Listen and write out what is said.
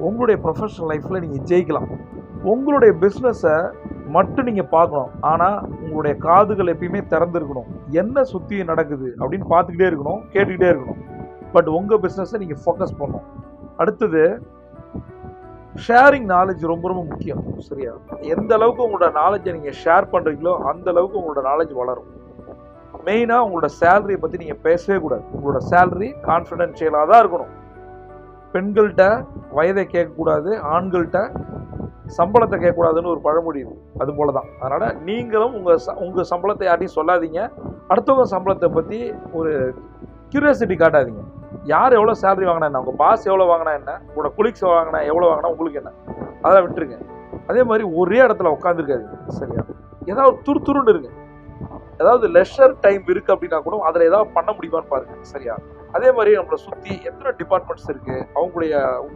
உங்களுடைய ப்ரொஃபஷனல் லைஃப்பில் நீங்கள் ஜெயிக்கலாம். உங்களுடைய பிஸ்னஸை மட்டும் நீங்கள் பார்க்கணும். ஆனால் உங்களுடைய காதுகள் எப்பயுமே திறந்துருக்கணும். என்ன சுற்றி நடக்குது அப்படின்னு பார்த்துக்கிட்டே இருக்கணும், கேட்டுக்கிட்டே இருக்கணும். பட் உங்கள் பிஸ்னஸை நீங்கள் ஃபோக்கஸ் பண்ணணும். அடுத்தது ஷேரிங் நாலேஜ் ரொம்ப ரொம்ப முக்கியம். சரியா? எந்த அளவுக்கு உங்களோட நாலேஜை நீங்கள் ஷேர் பண்ணுறீங்களோ அந்த அளவுக்கு உங்களோட நாலேஜ் வளரும். மெயினாக உங்களோட சேலரியை பற்றி நீங்கள் பேசவே கூடாது. உங்களோட சேலரி கான்ஃபிடென்ஷியலாக தான் இருக்கணும். பெண்கள்கிட்ட வயதை கேட்கக்கூடாது, ஆண்கள்கிட்ட சம்பளத்தை கேட்கக்கூடாதுன்னு ஒரு பழமொழி இருக்கு. அது போல தான். அதனால் நீங்களும் உங்கள் சம்பளத்தை யார்ட்டையும் சொல்லாதீங்க. அடுத்தவங்க சம்பளத்தை பற்றி ஒரு கியூரியாசிட்டி காட்டாதீங்க. யார் எவ்வளோ சேலரி வாங்கினா என்ன, உங்கள் பாஸ் எவ்வளோ வாங்கினா என்ன, உங்களோட கொலீக்ஸ் வாங்கினா எவ்வளோ வாங்கினா உங்களுக்கு என்ன, அதெல்லாம் விட்டுருங்க. அதே மாதிரி ஒரே இடத்துல உட்காந்துருக்காதீங்க. சரியா? ஏதாவது துருத்துருன்னு இருங்க. ஏதாவது லெஷர் டைம் இருக்குது அப்படின்னா கூட அதில் ஏதாவது பண்ண முடியுமான்னு பாருங்கள். சரியா? அதே மாதிரி நம்மளை சுற்றி எத்தனை டிபார்ட்மெண்ட்ஸ் இருக்குது, அவங்களுடைய